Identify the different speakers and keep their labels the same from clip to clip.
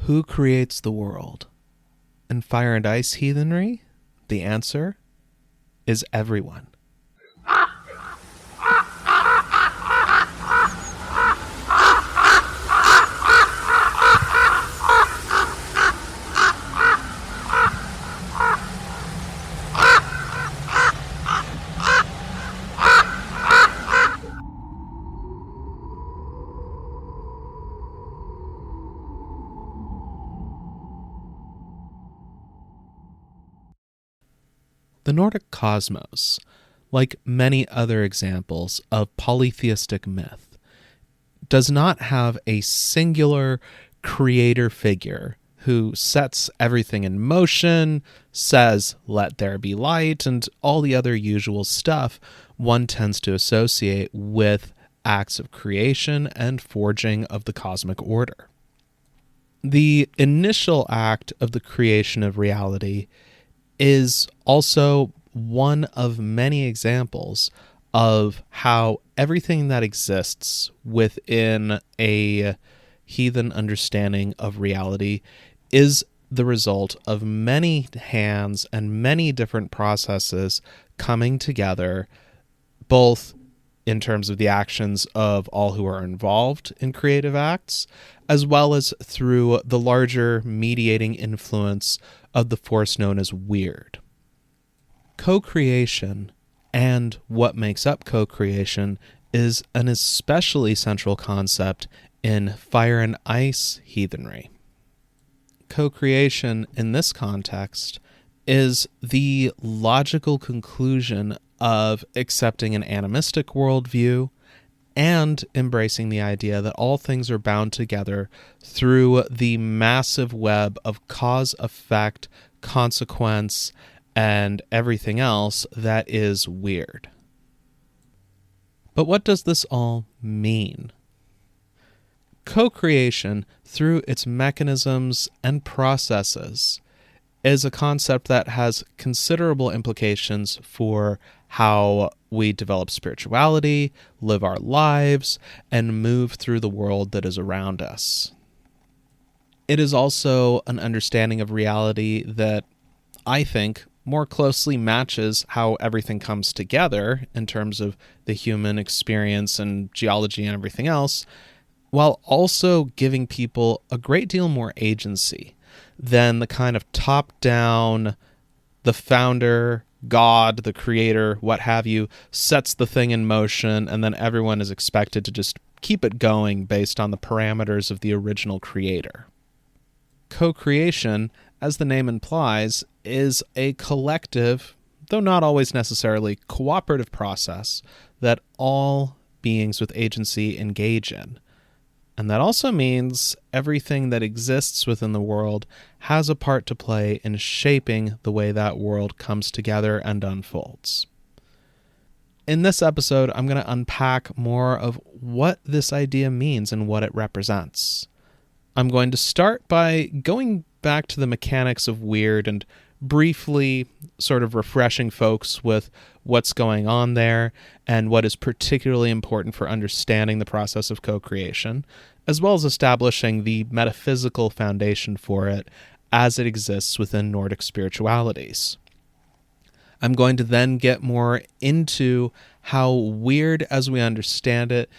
Speaker 1: Who creates the world? In Fire and Ice heathenry, the answer is everyone. The Nordic cosmos, like many other examples of polytheistic myth, does not have a singular creator figure who sets everything in motion, says, "Let there be light," and all the other usual stuff one tends to associate with acts of creation and forging of the cosmic order. The initial act of the creation of reality is also one of many examples of how everything that exists within a heathen understanding of reality is the result of many hands and many different processes coming together, both in terms of the actions of all who are involved in creative acts, as well as through the larger mediating influence of the force known as Wyrd. Co-creation, and what makes up co-creation, is an especially central concept in Fire and Ice heathenry. Co-creation in this context is the logical conclusion of accepting an animistic worldview and embracing the idea that all things are bound together through the massive web of cause, effect, consequence, and everything else that is Wyrd. But what does this all mean? Co-creation, through its mechanisms and processes, is a concept that has considerable implications for how we develop spirituality, live our lives, and move through the world that is around us. It is also an understanding of reality that I think more closely matches how everything comes together in terms of the human experience and geology and everything else, while also giving people a great deal more agency than the kind of top-down, the founder, God, the creator, what have you, sets the thing in motion, and then everyone is expected to just keep it going based on the parameters of the original creator. Co-creation, as the name implies, is a collective, though not always necessarily cooperative process that all beings with agency engage in. And that also means everything that exists within the world has a part to play in shaping the way that world comes together and unfolds. In this episode, I'm going to unpack more of what this idea means and what it represents. I'm going to start by going back to the mechanics of Wyrd and briefly sort of refreshing folks with what's going on there and what is particularly important for understanding the process of co-creation, as well as establishing the metaphysical foundation for it as it exists within Nordic spiritualities. I'm going to then get more into how Wyrd, as we understand it,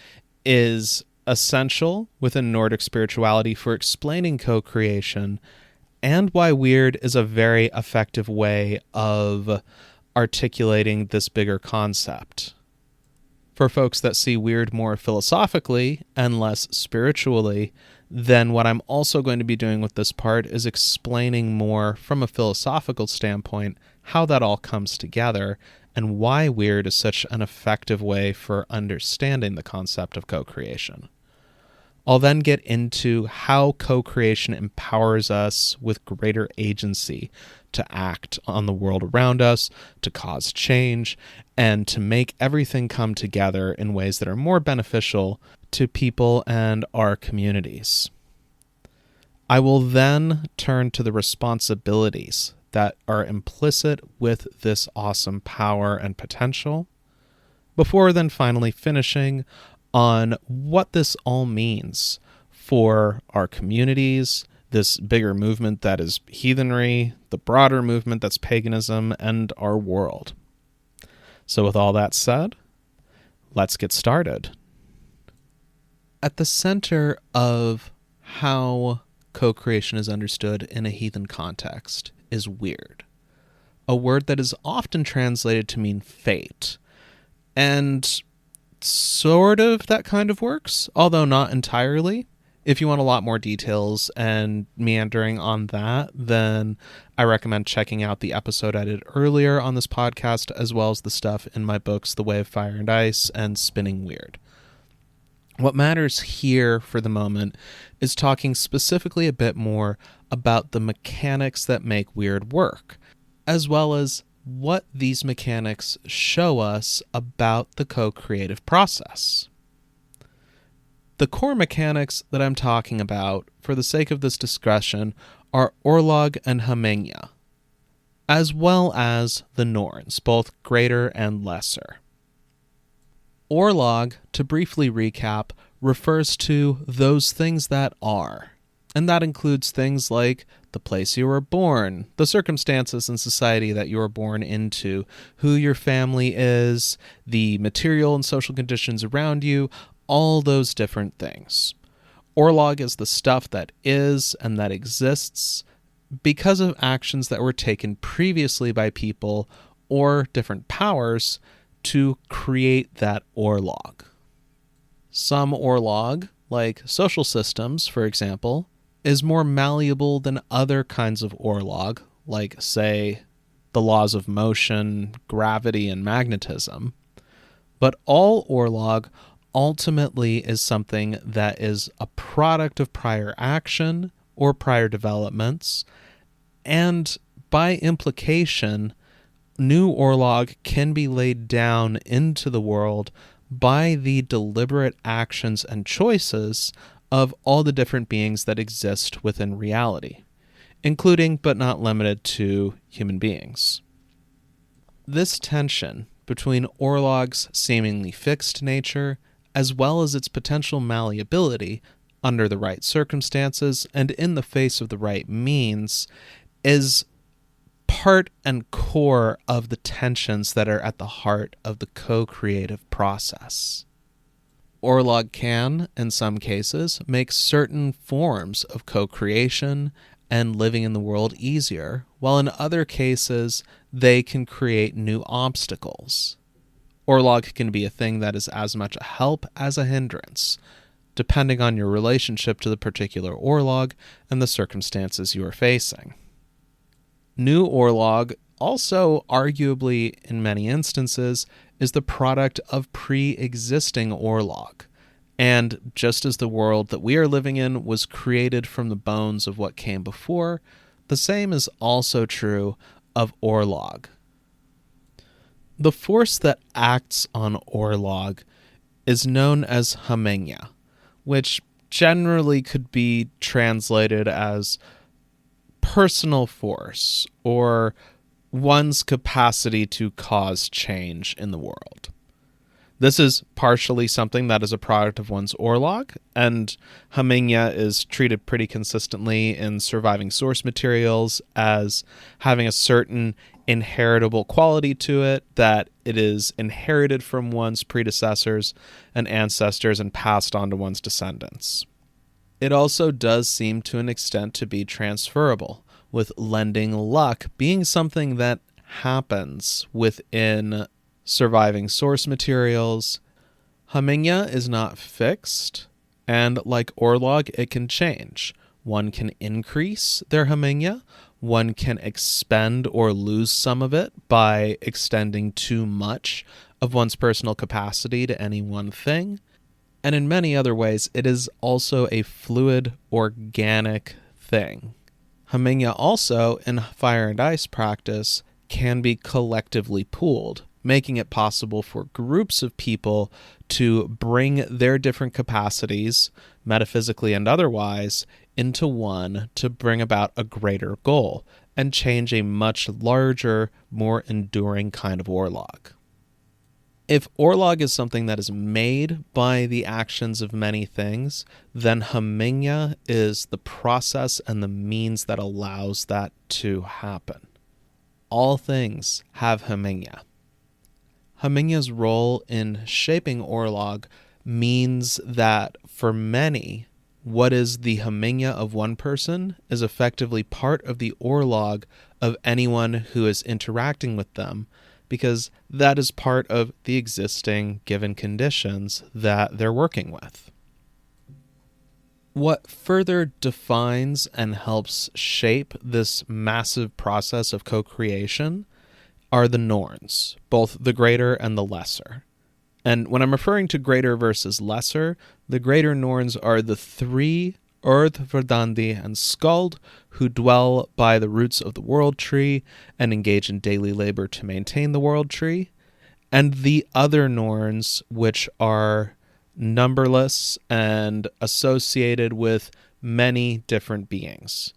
Speaker 1: is essential within Nordic spirituality for explaining co-creation, and why Wyrd is a very effective way of articulating this bigger concept. For folks that see Wyrd more philosophically and less spiritually, then what I'm also going to be doing with this part is explaining more from a philosophical standpoint how that all comes together and why Wyrd is such an effective way for understanding the concept of co-creation. I'll then get into how co-creation empowers us with greater agency to act on the world around us, to cause change, and to make everything come together in ways that are more beneficial to people and our communities. I will then turn to the responsibilities that are implicit with this awesome power and potential, before then finally finishing on what this all means for our communities, this bigger movement that is heathenry, the broader movement that's paganism, and our world. So with all that said, let's get started. At the center of how co-creation is understood in a heathen context is Wyrd, a word that is often translated to mean fate. And sort of that kind of works, although not entirely. If you want a lot more details and meandering on that, then I recommend checking out the episode I did earlier on this podcast, as well as the stuff in my books, The Way of Fire and Ice and Spinning Wyrd. What matters here for the moment is talking specifically a bit more about the mechanics that make Wyrd work, as well as what these mechanics show us about the co-creative process. The core mechanics that I'm talking about, for the sake of this discussion, are Orlog and Hamengja, as well as the Norns, both greater and lesser. Orlog, to briefly recap, refers to those things that are, and that includes things like the place you were born, the circumstances and society that you were born into, who your family is, the material and social conditions around you, all those different things. Orlog is the stuff that is and that exists because of actions that were taken previously by people or different powers to create that Orlog. Some Orlog, like social systems, for example, is more malleable than other kinds of Orlog, like, say, the laws of motion, gravity, and magnetism. But all Orlog ultimately is something that is a product of prior action or prior developments, and by implication, new Orlog can be laid down into the world by the deliberate actions and choices of all the different beings that exist within reality, including but not limited to human beings. This tension between Orlog's seemingly fixed nature as well as its potential malleability under the right circumstances and in the face of the right means is part and core of the tensions that are at the heart of the co-creative process. Orlog can, in some cases, make certain forms of co-creation and living in the world easier, while in other cases, they can create new obstacles. Orlog can be a thing that is as much a help as a hindrance, depending on your relationship to the particular Orlog and the circumstances you are facing. New Orlog also, arguably in many instances, is the product of pre-existing Orlog. And just as the world that we are living in was created from the bones of what came before, the same is also true of Orlog. The force that acts on Orlog is known as Hamengja, which generally could be translated as personal force or one's capacity to cause change in the world. This is partially something that is a product of one's Orlog, and Hamengja is treated pretty consistently in surviving source materials as having a certain inheritable quality to it, that it is inherited from one's predecessors and ancestors and passed on to one's descendants. It also does seem to an extent to be transferable, with lending luck being something that happens within surviving source materials. Hamengja is not fixed, and like Orlog, it can change. One can increase their Hamengja, one can expend or lose some of it by extending too much of one's personal capacity to any one thing, and in many other ways, it is also a fluid, organic thing. Hamengja also, in Fire and Ice practice, can be collectively pooled, making it possible for groups of people to bring their different capacities, metaphysically and otherwise, into one to bring about a greater goal and change a much larger, more enduring kind of Orlog. If orlog is something that is made by the actions of many things, then haminga is the process and the means that allows that to happen. All things have haminga. Haminga's role in shaping orlog means that for many, what is the haminga of one person is effectively part of the orlog of anyone who is interacting with them, because that is part of the existing given conditions that they're working with. What further defines and helps shape this massive process of co-creation are the norns, both the greater and the lesser. And when I'm referring to greater versus lesser, the greater norns are the three Wyrd, Verdandi, and Skald, who dwell by the roots of the world tree and engage in daily labor to maintain the world tree, and the other norns, which are numberless and associated with many different beings.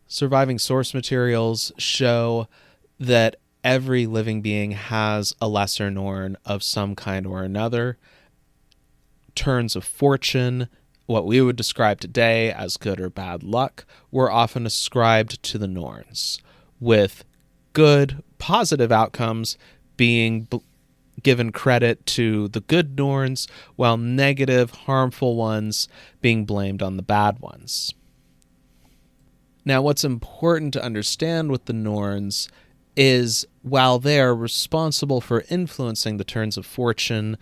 Speaker 1: Surviving source materials show that every living being has a lesser norn of some kind or another. Turns of fortune, what we would describe today as good or bad luck, were often ascribed to the norns, with good, positive outcomes being given credit to the good norns, while negative, harmful ones being blamed on the bad ones. Now, what's important to understand with the norns is while they are responsible for influencing the turns of fortune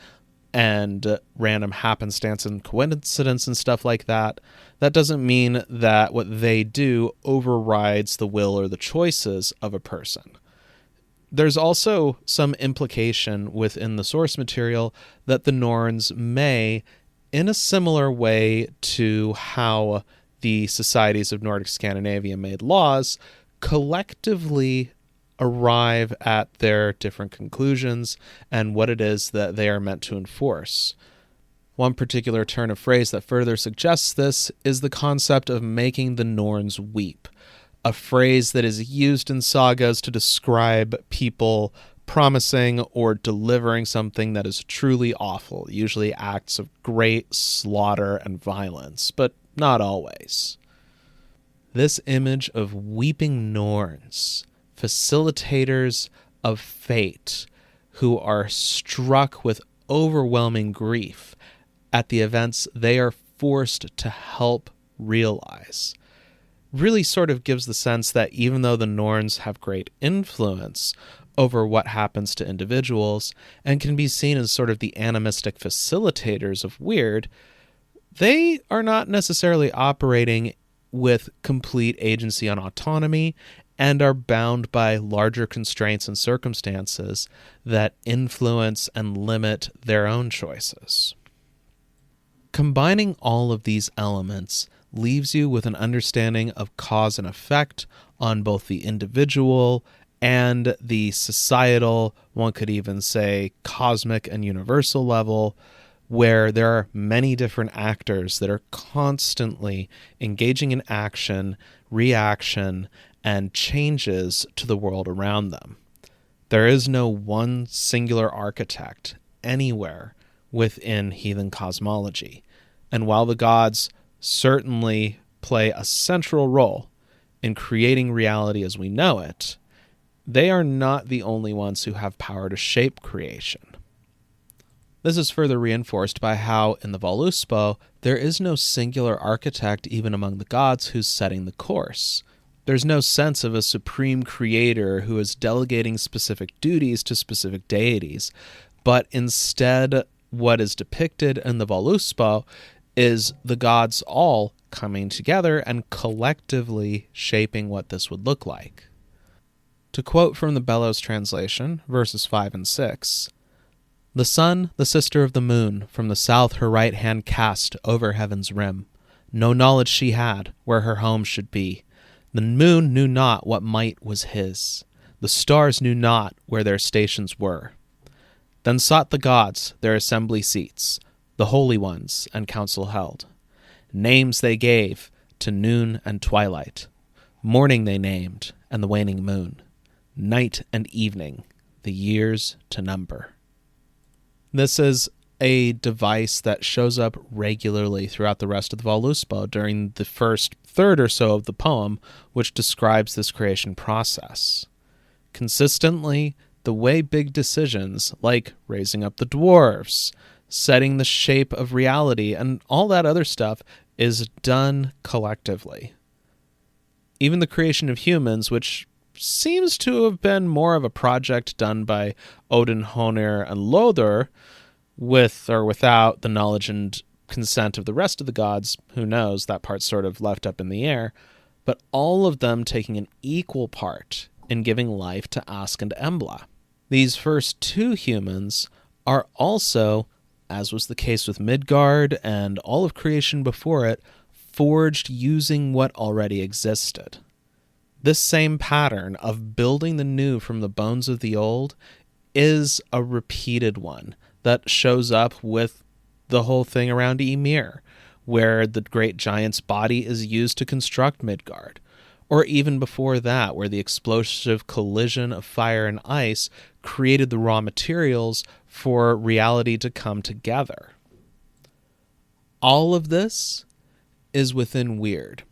Speaker 1: and random happenstance and coincidence and stuff like that, that doesn't mean that what they do overrides the will or the choices of a person. There's also some implication within the source material that the norns may, in a similar way to how the societies of Nordic Scandinavia made laws, collectively arrive at their different conclusions and what it is that they are meant to enforce. One particular turn of phrase that further suggests this is the concept of making the norns weep, a phrase that is used in sagas to describe people promising or delivering something that is truly awful, usually acts of great slaughter and violence, but not always. This image of weeping norns, facilitators of fate, who are struck with overwhelming grief at the events they are forced to help realize, really sort of gives the sense that even though the norns have great influence over what happens to individuals and can be seen as sort of the animistic facilitators of Wyrd, they are not necessarily operating with complete agency and autonomy and are bound by larger constraints and circumstances that influence and limit their own choices. Combining all of these elements leaves you with an understanding of cause and effect on both the individual and the societal, one could even say cosmic and universal level, where there are many different actors that are constantly engaging in action, reaction, and changes to the world around them. There is no one singular architect anywhere within heathen cosmology, and while the gods certainly play a central role in creating reality as we know it, they are not the only ones who have power to shape creation. This is further reinforced by how, in the Voluspo, there is no singular architect even among the gods who's setting the course. There's no sense of a supreme creator who is delegating specific duties to specific deities, but instead what is depicted in the Voluspo is the gods all coming together and collectively shaping what this would look like. To quote from the Bellows translation, verses 5 and 6, "The sun, the sister of the moon, from the south her right hand cast over heaven's rim. No knowledge she had where her home should be. The moon knew not what might was his. The stars knew not where their stations were. Then sought the gods their assembly seats, the holy ones and council held. Names they gave to noon and twilight. Morning they named, and the waning moon. Night and evening, the years to number." This is a device that shows up regularly throughout the rest of the Voluspa during the first third or so of the poem, which describes this creation process. Consistently, the way big decisions, like raising up the dwarves, setting the shape of reality, and all that other stuff, is done collectively. Even the creation of humans, which seems to have been more of a project done by Odin, Honir, and Lodur, with or without the knowledge and consent of the rest of the gods, who knows, that part's sort of left up in the air, but all of them taking an equal part in giving life to Ask and Embla. These first two humans are also, as was the case with Midgard and all of creation before it, forged using what already existed. This same pattern of building the new from the bones of the old is a repeated one that shows up with the whole thing around Ymir, where the great giant's body is used to construct Midgard, or even before that, where the explosive collision of fire and ice created the raw materials for reality to come together. All of this is within Wyrd,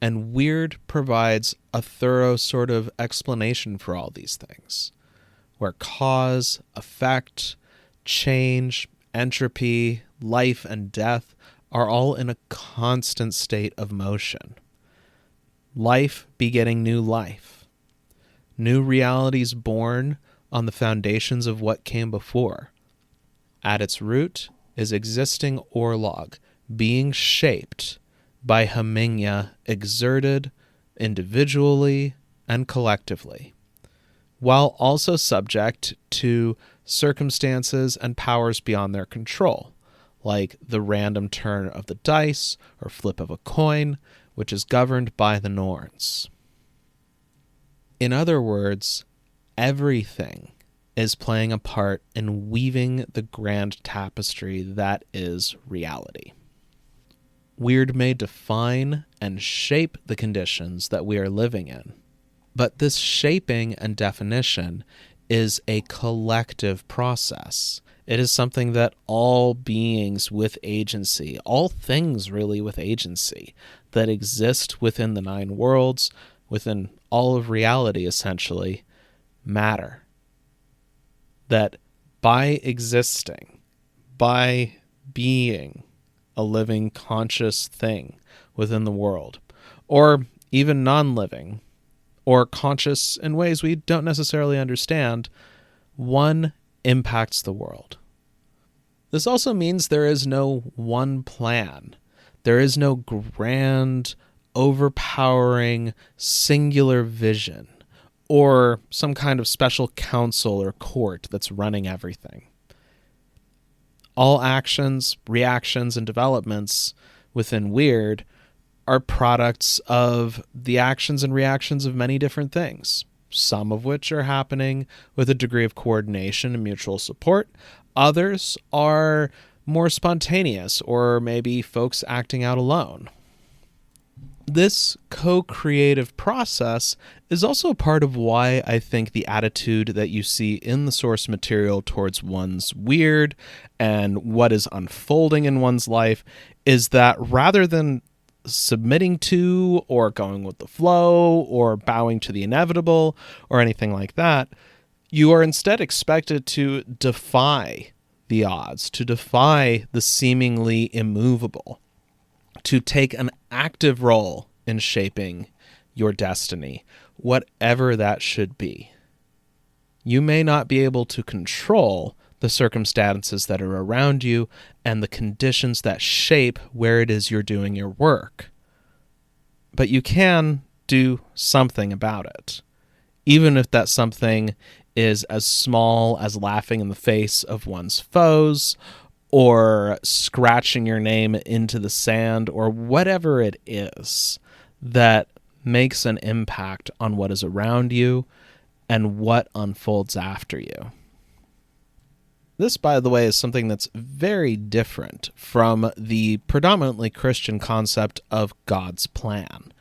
Speaker 1: and Wyrd provides a thorough sort of explanation for all these things, where cause, effect, change, entropy, life, and death are all in a constant state of motion. Life begetting new life. New realities born on the foundations of what came before. At its root is existing orlog being shaped by Hemingya exerted individually and collectively, while also subject to circumstances and powers beyond their control, like the random turn of the dice or flip of a coin, which is governed by the Norns. In other words, everything is playing a part in weaving the grand tapestry that is reality. Wyrd may define and shape the conditions that we are living in, but this shaping and definition is a collective process. It is something that all beings with agency, all things really with agency, that exist within the nine worlds, within all of reality essentially, matter. That by existing, by being a living conscious thing within the world, or even non-living, or conscious in ways we don't necessarily understand, one impacts the world. This also means there is no one plan. There is no grand, overpowering, singular vision, or some kind of special council or court that's running everything. All actions, reactions, and developments within Wyrd are products of the actions and reactions of many different things, some of which are happening with a degree of coordination and mutual support. Others are more spontaneous, or maybe folks acting out alone. This co-creative process is also part of why I think the attitude that you see in the source material towards one's Wyrd and what is unfolding in one's life is that rather than submitting to or going with the flow or bowing to the inevitable or anything like that, you are instead expected to defy the odds, to defy the seemingly immovable, to take an active role in shaping your destiny, whatever that should be. You may not be able to control the circumstances that are around you and the conditions that shape where it is you're doing your work, but you can do something about it, even if that something is as small as laughing in the face of one's foes, or scratching your name into the sand, or whatever it is that makes an impact on what is around you and what unfolds after you. This, by the way, is something that's very different from the predominantly Christian concept of God's plan.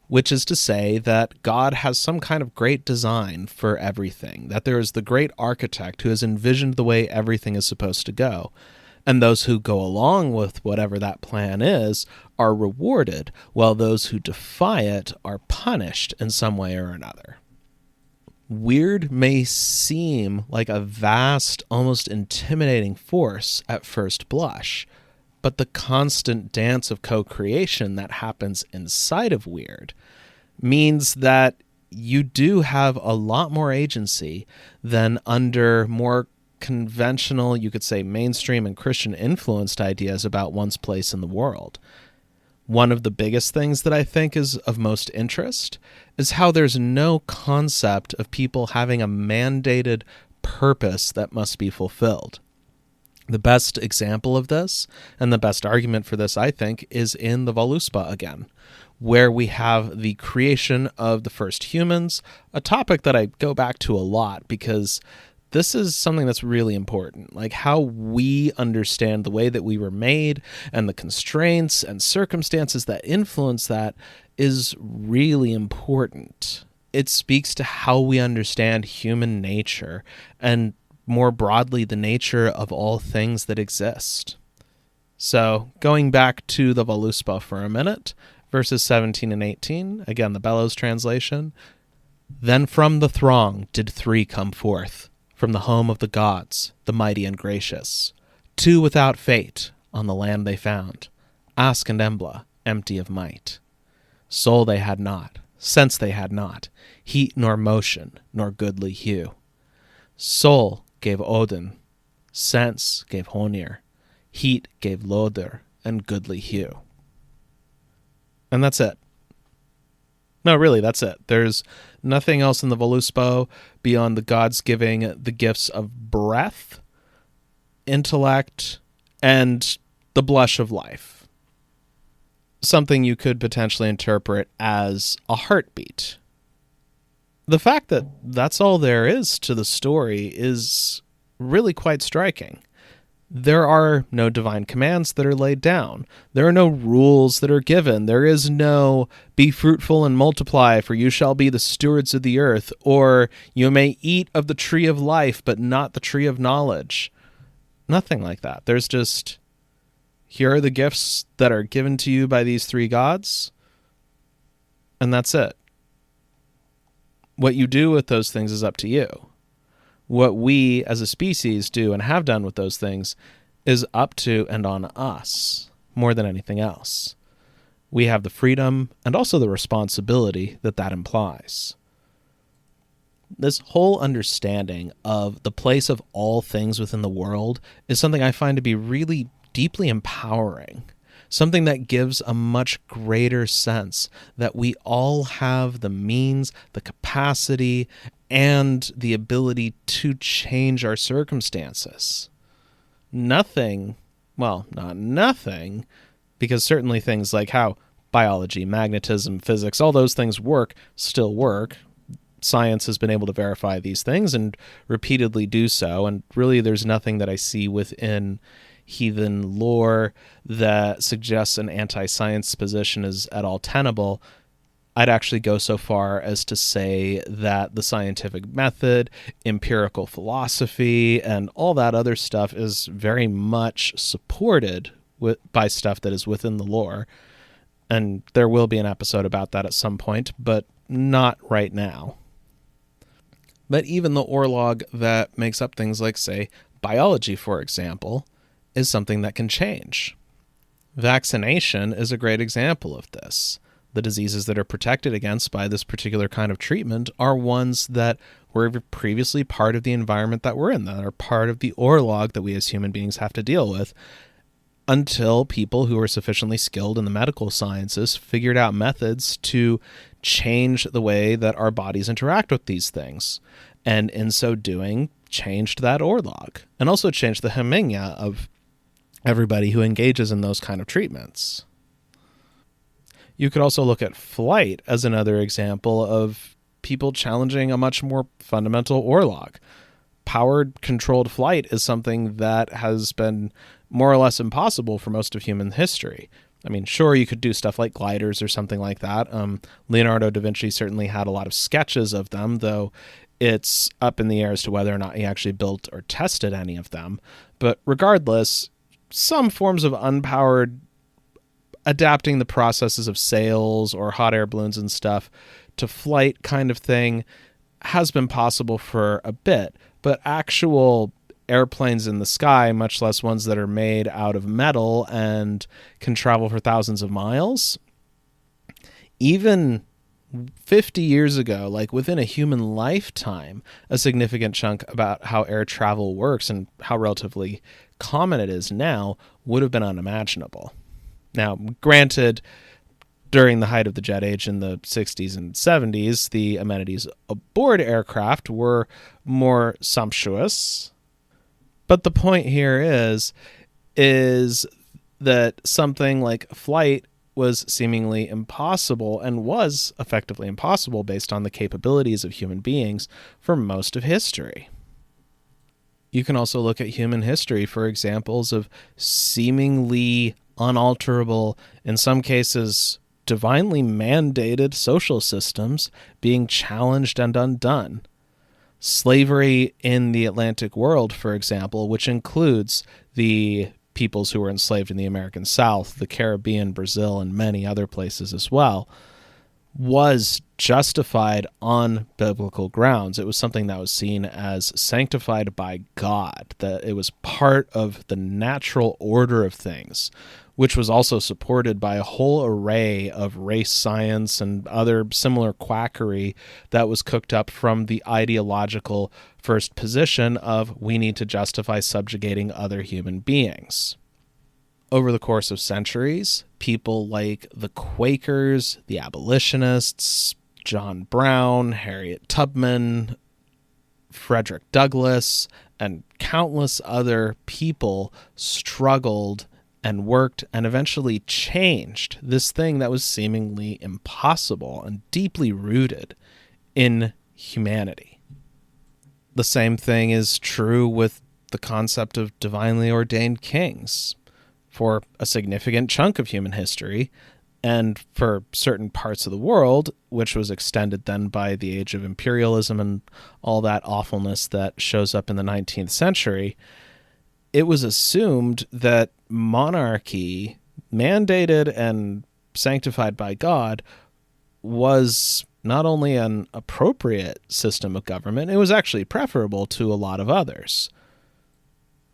Speaker 1: which is to say that God has some kind of great design for everything, that there is the great architect who has envisioned the way everything is supposed to go. And those who go along with whatever that plan is are rewarded, while those who defy it are punished in some way or another. Wyrd may seem like a vast, almost intimidating force at first blush, but the constant dance of co-creation that happens inside of Wyrd means that you do have a lot more agency than under more conventional, you could say mainstream and Christian influenced ideas about one's place in the world. One of the biggest things that I think is of most interest is how there's no concept of people having a mandated purpose that must be fulfilled. The best example of this, and the best argument for this, I think, is in the Voluspa again, where we have the creation of the first humans, a topic that I go back to a lot because this is something that's really important, like how we understand the way that we were made and the constraints and circumstances that influence that is really important. It speaks to how we understand human nature and more broadly the nature of all things that exist. So going back to the Voluspa for a minute, verses 17 and 18, again the Bellows translation, "Then from the throng did three come forth, from the home of the gods, the mighty and gracious. Two without fate on the land they found, Ask and Embla, empty of might. Soul they had not, sense they had not, heat nor motion, nor goodly hue. Soul gave Odin, sense gave Honir, heat gave Loder, and goodly hue." And that's it. No, really, that's it. There's nothing else in the Voluspa beyond the gods giving the gifts of breath, intellect, and the blush of life. Something you could potentially interpret as a heartbeat. The fact that that's all there is to the story is really quite striking. There are no divine commands that are laid down. There are no rules that are given. There is no "be fruitful and multiply, for you shall be the stewards of the earth," or "you may eat of the tree of life, but not the tree of knowledge." Nothing like that. There's just, here are the gifts that are given to you by these three gods, and that's it. What you do with those things is up to you. What we as a species do and have done with those things is up to and on us more than anything else. We have the freedom and also the responsibility that that implies. This whole understanding of the place of all things within the world is something I find to be really deeply empowering. Something that gives a much greater sense that we all have the means, the capacity, and the ability to change our circumstances. Nothing, well, not nothing, because certainly things like how biology, magnetism, physics, all those things work, still work. Science has been able to verify these things and repeatedly do so, and really there's nothing that I see within heathen lore that suggests an anti-science position is at all tenable. I'd actually go so far as to say that the scientific method, empirical philosophy, and all that other stuff is very much supported by stuff that is within the lore. And there will be an episode about that at some point, but not right now. But even the orlog that makes up things like, say, biology, for example, is something that can change. Vaccination is a great example of this. The diseases that are protected against by this particular kind of treatment are ones that were previously part of the environment that we're in, that are part of the orlog that we as human beings have to deal with, until people who are sufficiently skilled in the medical sciences figured out methods to change the way that our bodies interact with these things. And in so doing, changed that orlog, and also changed the hemingya of everybody who engages in those kind of treatments. You could also look at flight as another example of people challenging a much more fundamental orlog. Powered, controlled flight is something that has been more or less impossible for most of human history. I mean, sure, you could do stuff like gliders or something like that. Leonardo da Vinci certainly had a lot of sketches of them, though it's up in the air as to whether or not he actually built or tested any of them. But regardless, some forms of unpowered adapting the processes of sails or hot air balloons and stuff to flight kind of thing has been possible for a bit. But actual airplanes in the sky, much less ones that are made out of metal and can travel for thousands of miles, even 50 years ago, like within a human lifetime, a significant chunk about how air travel works and how relatively common it is now would have been unimaginable. Now, granted, during the height of the jet age in the 60s and 70s, the amenities aboard aircraft were more sumptuous. But the point here is that something like flight was seemingly impossible and was effectively impossible based on the capabilities of human beings for most of history. You can also look at human history for examples of seemingly unalterable, in some cases divinely mandated social systems being challenged and undone. Slavery in the Atlantic world, for example, which includes the peoples who were enslaved in the American South, the Caribbean, Brazil, and many other places as well, was justified on biblical grounds. It was something that was seen as sanctified by God, that it was part of the natural order of things, which was also supported by a whole array of race science and other similar quackery that was cooked up from the ideological first position of we need to justify subjugating other human beings. Over the course of centuries, people like the Quakers, the abolitionists, John Brown, Harriet Tubman, Frederick Douglass, and countless other people struggled and worked and eventually changed this thing that was seemingly impossible and deeply rooted in humanity. The same thing is true with the concept of divinely ordained kings. For a significant chunk of human history, and for certain parts of the world, which was extended then by the age of imperialism and all that awfulness that shows up in the 19th century, it was assumed that monarchy, mandated and sanctified by God, was not only an appropriate system of government, it was actually preferable to a lot of others.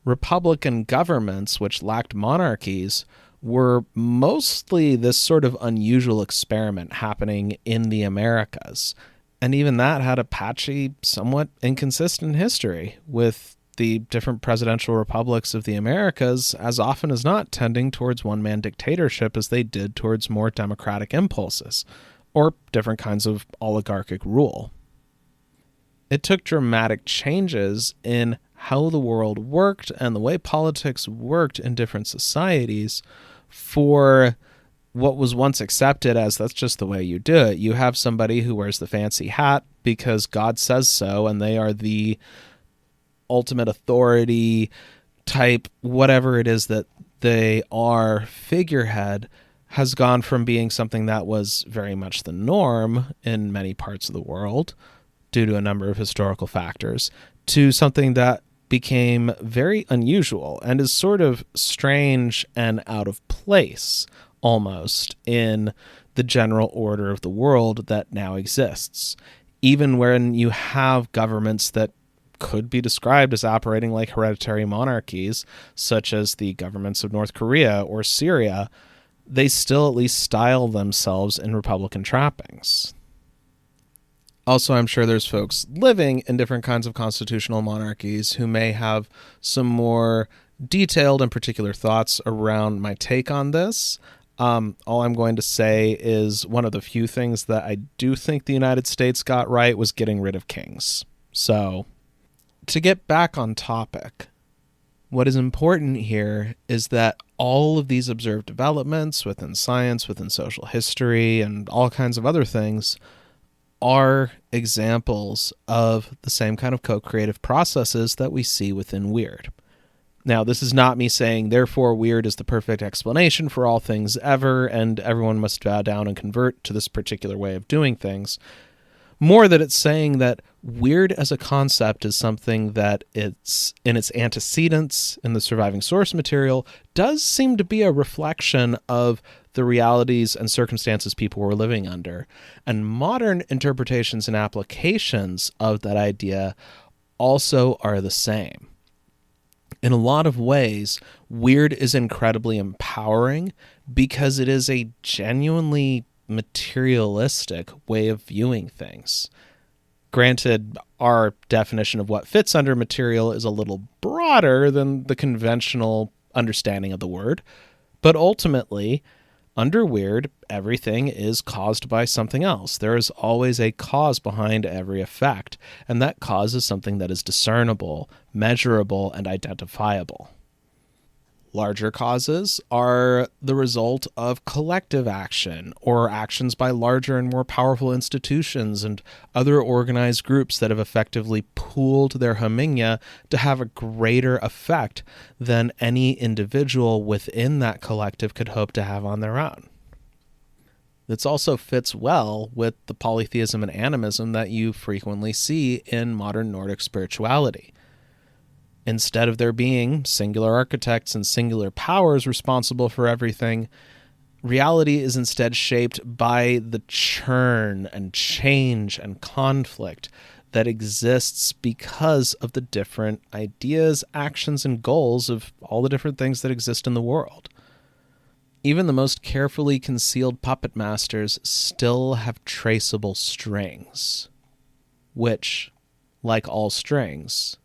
Speaker 1: Republican governments, which lacked monarchies, were mostly this sort of unusual experiment happening in the Americas. And even that had a patchy, somewhat inconsistent history, with the different presidential republics of the Americas as often as not tending towards one-man dictatorship as they did towards more democratic impulses, or different kinds of oligarchic rule. It took dramatic changes in how the world worked and the way politics worked in different societies for what was once accepted as that's just the way you do it. You have somebody who wears the fancy hat because God says so, and they are the ultimate authority type, whatever it is that they are, figurehead, has gone from being something that was very much the norm in many parts of the world due to a number of historical factors to something that became very unusual and is sort of strange and out of place almost in the general order of the world that now exists. Even when you have governments that could be described as operating like hereditary monarchies, such as the governments of North Korea or Syria, they still at least style themselves in Republican trappings. Also, I'm sure there's folks living in different kinds of constitutional monarchies who may have some more detailed and particular thoughts around my take on this. All I'm going to say is one of the few things that I do think the United States got right was getting rid of kings. So, to get back on topic, what is important here is that all of these observed developments within science, within social history, and all kinds of other things are examples of the same kind of co-creative processes that we see within Wyrd. Now, this is not me saying, therefore, Wyrd is the perfect explanation for all things ever, and everyone must bow down and convert to this particular way of doing things. More that it's saying that Wyrd as a concept is something that it's in its antecedents in the surviving source material does seem to be a reflection of the realities and circumstances people were living under. And modern interpretations and applications of that idea also are the same. In a lot of ways, Wyrd is incredibly empowering because it is a genuinely materialistic way of viewing things. Granted, our definition of what fits under material is a little broader than the conventional understanding of the word, but ultimately, under Wyrd, everything is caused by something else. There is always a cause behind every effect, and that cause is something that is discernible, measurable, and identifiable. Larger causes are the result of collective action or actions by larger and more powerful institutions and other organized groups that have effectively pooled their hominia to have a greater effect than any individual within that collective could hope to have on their own. This also fits well with the polytheism and animism that you frequently see in modern Nordic spirituality. Instead of there being singular architects and singular powers responsible for everything, reality is instead shaped by the churn and change and conflict that exists because of the different ideas, actions, and goals of all the different things that exist in the world. Even the most carefully concealed puppet masters still have traceable strings, which, like all strings,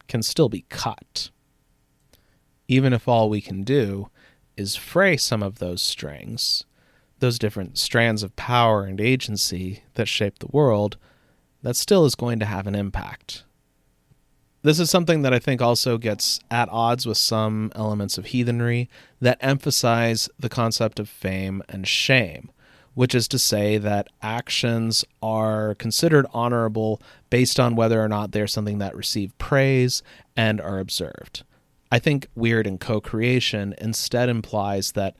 Speaker 1: can still be cut. Even if all we can do is fray some of those strings, those different strands of power and agency that shape the world, that still is going to have an impact. This is something that I think also gets at odds with some elements of heathenry that emphasize the concept of fame and shame, which is to say that actions are considered honorable based on whether or not they're something that receive praise and are observed. I think Wyrd in co-creation instead implies that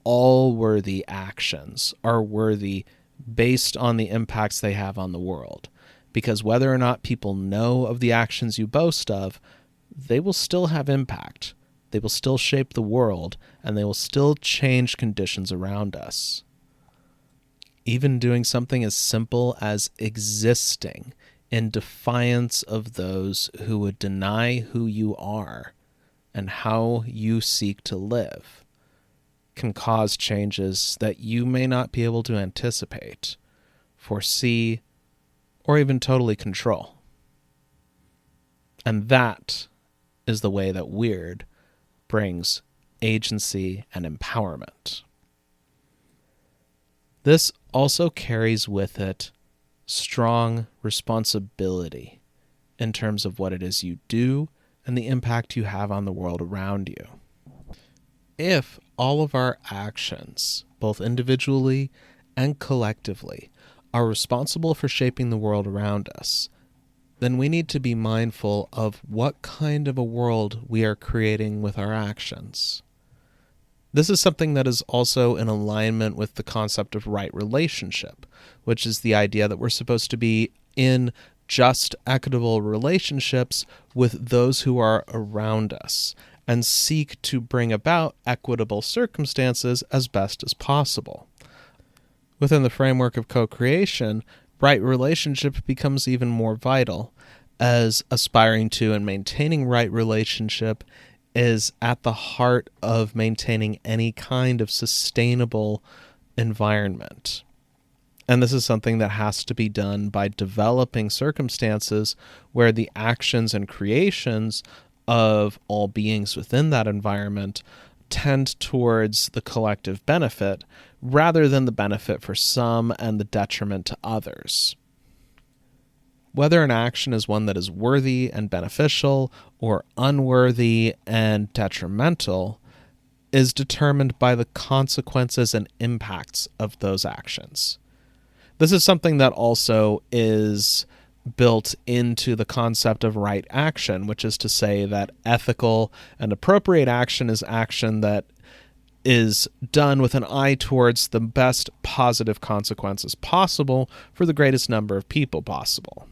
Speaker 1: all worthy actions are worthy based on the impacts they have on the world, because whether or not people know of the actions you boast of, they will still have impact. They will still shape the world, and they will still change conditions around us. Even doing something as simple as existing in defiance of those who would deny who you are and how you seek to live can cause changes that you may not be able to anticipate, foresee, or even totally control. And that is the way that Wyrd brings agency and empowerment. This also carries with it strong responsibility in terms of what it is you do and the impact you have on the world around you. If all of our actions, both individually and collectively, are responsible for shaping the world around us, then we need to be mindful of what kind of a world we are creating with our actions. This is something that is also in alignment with the concept of right relationship, which is the idea that we're supposed to be in just, equitable relationships with those who are around us and seek to bring about equitable circumstances as best as possible. Within the framework of co-creation, right relationship becomes even more vital, as aspiring to and maintaining right relationship is at the heart of maintaining any kind of sustainable environment. And this is something that has to be done by developing circumstances where the actions and creations of all beings within that environment tend towards the collective benefit rather than the benefit for some and the detriment to others. Whether an action is one that is worthy and beneficial or unworthy and detrimental is determined by the consequences and impacts of those actions. This is something that also is built into the concept of right action, which is to say that ethical and appropriate action is action that is done with an eye towards the best positive consequences possible for the greatest number of people possible.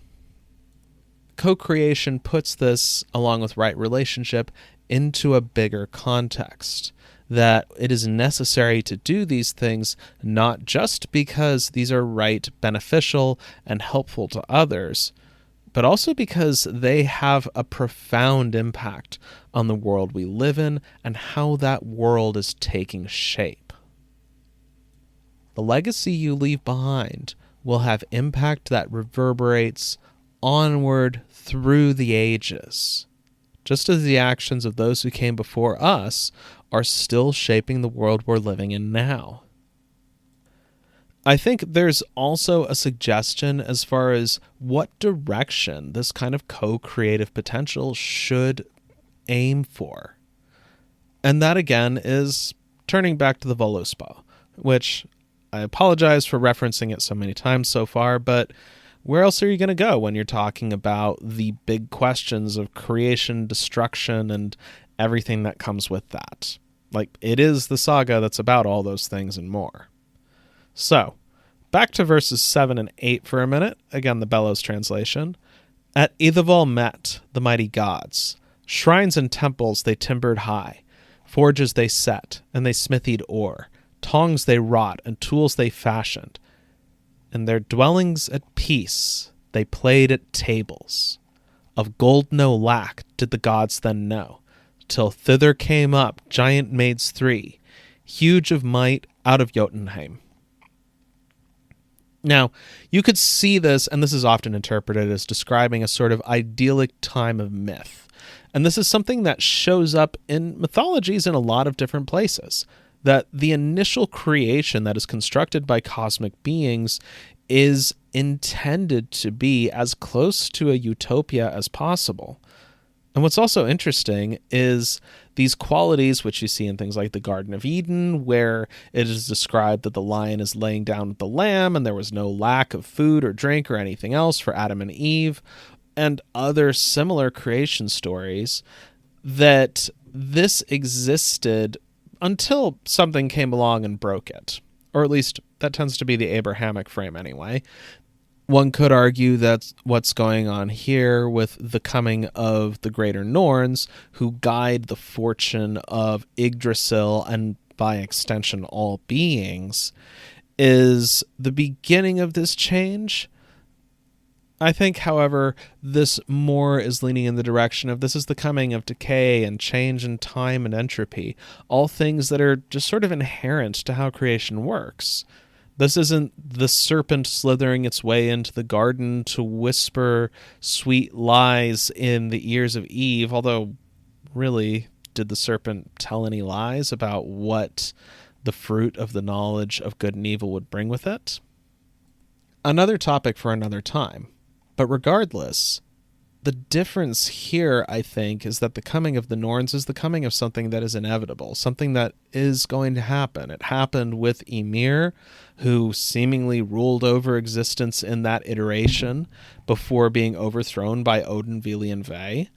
Speaker 1: Co-creation puts this, along with right relationship, into a bigger context, that it is necessary to do these things not just because these are right, beneficial, and helpful to others, but also because they have a profound impact on the world we live in and how that world is taking shape. The legacy you leave behind will have impact that reverberates onward through the ages, just as the actions of those who came before us are still shaping the world we're living in now. I think there's also a suggestion as far as what direction this kind of co-creative potential should aim for. And that, again, is turning back to the Voluspa, which I apologize for referencing it so many times so far, but where else are you going to go when you're talking about the big questions of creation, destruction, and everything that comes with that? Like, it is the saga that's about all those things and more. So, back to verses 7 and 8 for a minute. Again, the Bellows translation. At Ethavol met the mighty gods. Shrines and temples they timbered high. Forges they set, and they smithied ore. Tongs they wrought, and tools they fashioned. In their dwellings at peace they played at tables. Of gold no lack did the gods then know, till thither came up giant maids three, huge of might out of Jotunheim. Now, you could see this, and this is often interpreted as describing a sort of idyllic time of myth. And this is something that shows up in mythologies in a lot of different places, that the initial creation that is constructed by cosmic beings is intended to be as close to a utopia as possible. And what's also interesting is these qualities, which you see in things like the Garden of Eden, where it is described that the lion is laying down with the lamb and there was no lack of food or drink or anything else for Adam and Eve, and other similar creation stories, that this existed until something came along and broke it. Or at least that tends to be the Abrahamic frame anyway. One could argue that's what's going on here with the coming of the Greater Norns, who guide the fortune of Yggdrasil and by extension all beings, is the beginning of this change. I think, however, this more is leaning in the direction of this is the coming of decay and change in time and entropy, all things that are just sort of inherent to how creation works. This isn't the serpent slithering its way into the garden to whisper sweet lies in the ears of Eve, although, really, did the serpent tell any lies about what the fruit of the knowledge of good and evil would bring with it? Another topic for another time. But regardless, the difference here, I think, is that the coming of the Norns is the coming of something that is inevitable, something that is going to happen. It happened with Ymir, who seemingly ruled over existence in that iteration before being overthrown by Odin, Vili, and Ve,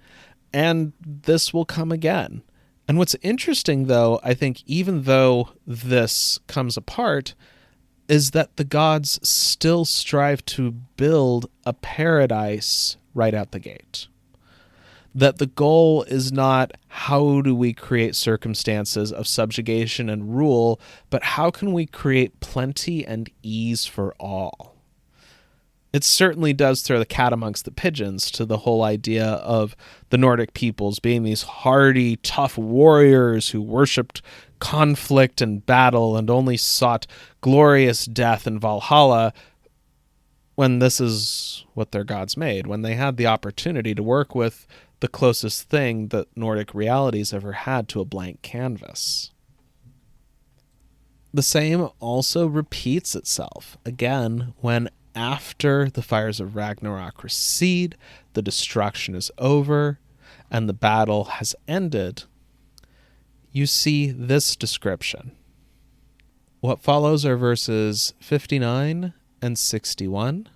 Speaker 1: and this will come again. And what's interesting, though, I think even though this comes apart, is that the gods still strive to build a paradise right out the gate. That the goal is not how do we create circumstances of subjugation and rule, but how can we create plenty and ease for all? It certainly does throw the cat amongst the pigeons to the whole idea of the Nordic peoples being these hardy, tough warriors who worshipped conflict and battle and only sought glorious death in Valhalla, when this is what their gods made, when they had the opportunity to work with the closest thing that Nordic realities ever had to a blank canvas. The same also repeats itself, again, when after the fires of Ragnarok recede, the destruction is over, and the battle has ended, you see this description. What follows are verses 59 and 61.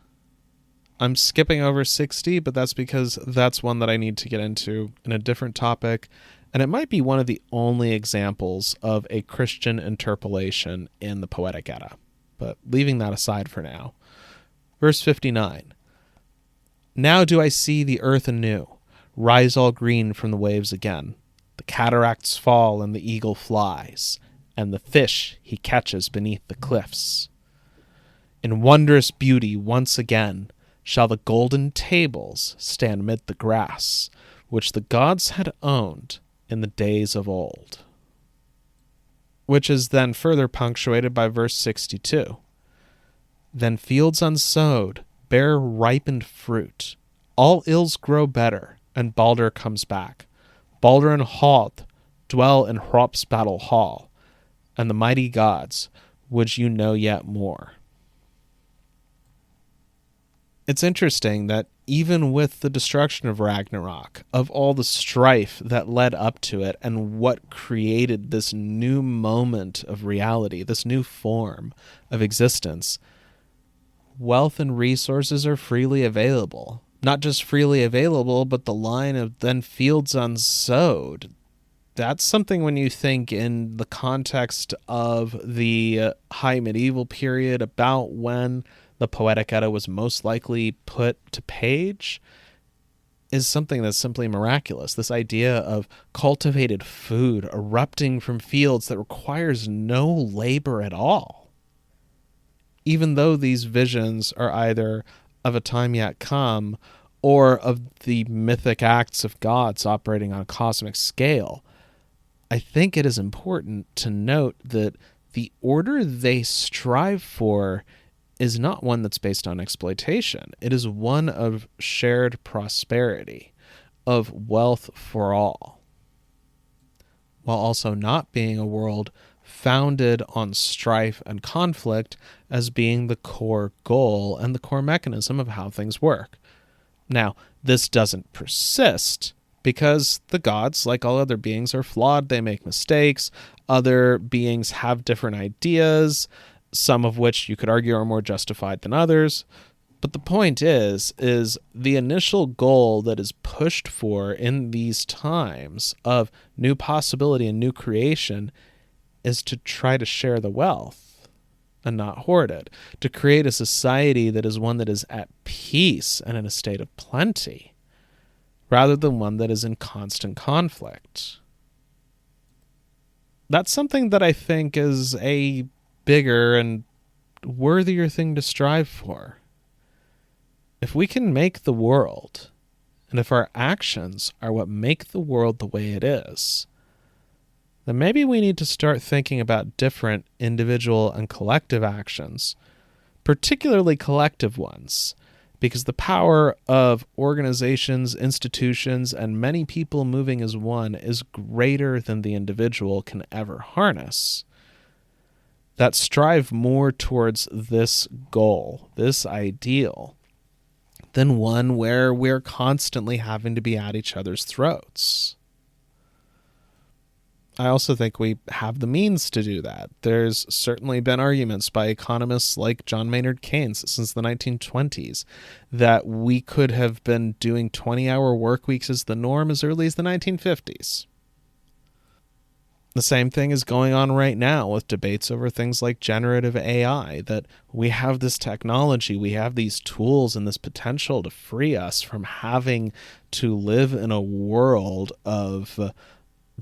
Speaker 1: I'm skipping over 60, but that's because that's one that I need to get into in a different topic, and it might be one of the only examples of a Christian interpolation in the Poetic Edda. But leaving that aside for now. Verse 59. Now do I see the earth anew, rise all green from the waves again. The cataracts fall and the eagle flies, and the fish he catches beneath the cliffs. In wondrous beauty once again shall the golden tables stand mid the grass, which the gods had owned in the days of old. Which is then further punctuated by verse 62. Then fields unsowed bear ripened fruit. All ills grow better, and Balder comes back. Balder and Hod dwell in Hrop's battle hall, and the mighty gods would you know yet more. It's interesting that even with the destruction of Ragnarok, of all the strife that led up to it and what created this new moment of reality, this new form of existence, wealth and resources are freely available. Not just freely available, but the line of then fields unsowed. That's something when you think in the context of the high medieval period, about when the Poetic Edda was most likely put to page, is something that's simply miraculous. This idea of cultivated food erupting from fields that requires no labor at all. Even though these visions are either of a time yet come or of the mythic acts of gods operating on a cosmic scale, I think it is important to note that the order they strive for is not one that's based on exploitation. It is one of shared prosperity, of wealth for all, while also not being a world founded on strife and conflict as being the core goal and the core mechanism of how things work. Now, this doesn't persist because the gods, like all other beings, are flawed. They make mistakes. Other beings have different ideas, some of which you could argue are more justified than others. But the point is the initial goal that is pushed for in these times of new possibility and new creation is to try to share the wealth and not hoard it, to create a society that is one that is at peace and in a state of plenty, rather than one that is in constant conflict. That's something that I think is a bigger and worthier thing to strive for. If we can make the world, and if our actions are what make the world the way it is, then maybe we need to start thinking about different individual and collective actions, particularly collective ones, because the power of organizations, institutions, and many people moving as one is greater than the individual can ever harness, that strive more towards this goal, this ideal, than one where we're constantly having to be at each other's throats. I also think we have the means to do that. There's certainly been arguments by economists like John Maynard Keynes since the 1920s that we could have been doing 20-hour work weeks as the norm as early as the 1950s. The same thing is going on right now with debates over things like generative AI, that we have this technology, we have these tools and this potential to free us from having to live in a world of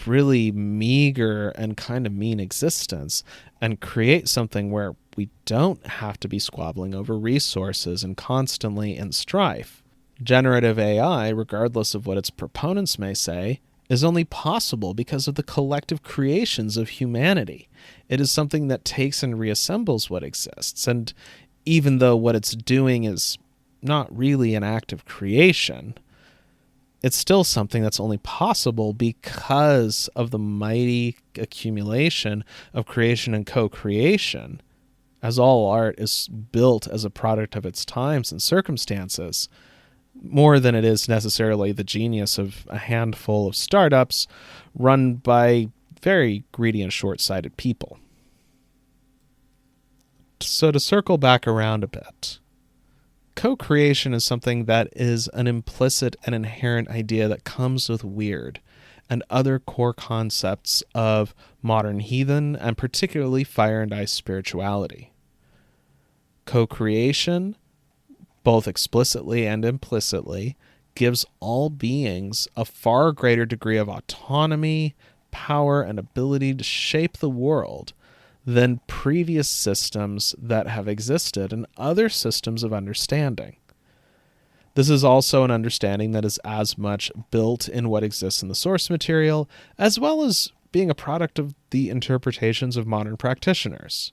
Speaker 1: really meager and kind of mean existence and create something where we don't have to be squabbling over resources and constantly in strife. Generative AI, regardless of what its proponents may say, is only possible because of the collective creations of humanity. It is something that takes and reassembles what exists, and even though what it's doing is not really an act of creation, it's still something that's only possible because of the mighty accumulation of creation and co-creation, as all art is built as a product of its times and circumstances, more than it is necessarily the genius of a handful of startups run by very greedy and short-sighted people. So to circle back around a bit, Co-creation is something that is an implicit and inherent idea that comes with Wyrd and other core concepts of modern heathen and particularly fire and ice spirituality. Co-creation, both explicitly and implicitly, gives all beings a far greater degree of autonomy, power, and ability to shape the world than previous systems that have existed and other systems of understanding. This is also an understanding that is as much built in what exists in the source material, as well as being a product of the interpretations of modern practitioners.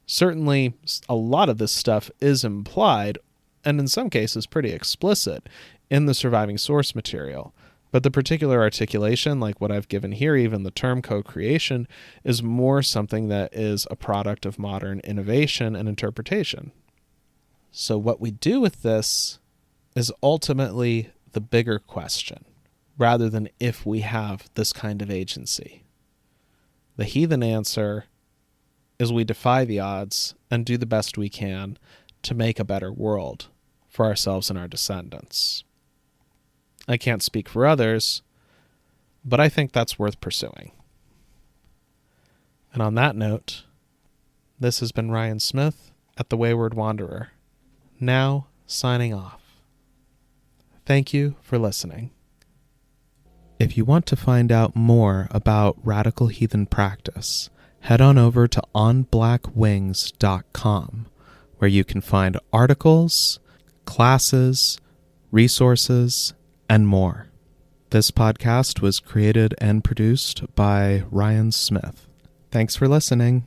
Speaker 1: Certainly, a lot of this stuff is implied, and in some cases pretty explicit, in the surviving source material. But the particular articulation, like what I've given here, even the term co-creation, is more something that is a product of modern innovation and interpretation. So what we do with this is ultimately the bigger question, rather than if we have this kind of agency. The heathen answer is we defy the odds and do the best we can to make a better world for ourselves and our descendants. I can't speak for others, but I think that's worth pursuing. And on that note, this has been Ryan Smith at the Wayward Wanderer, now signing off. Thank you for listening. If you want to find out more about radical heathen practice, head on over to onblackwings.com, where you can find articles, classes, resources, and more. This podcast was created and produced by Ryan Smith. Thanks for listening.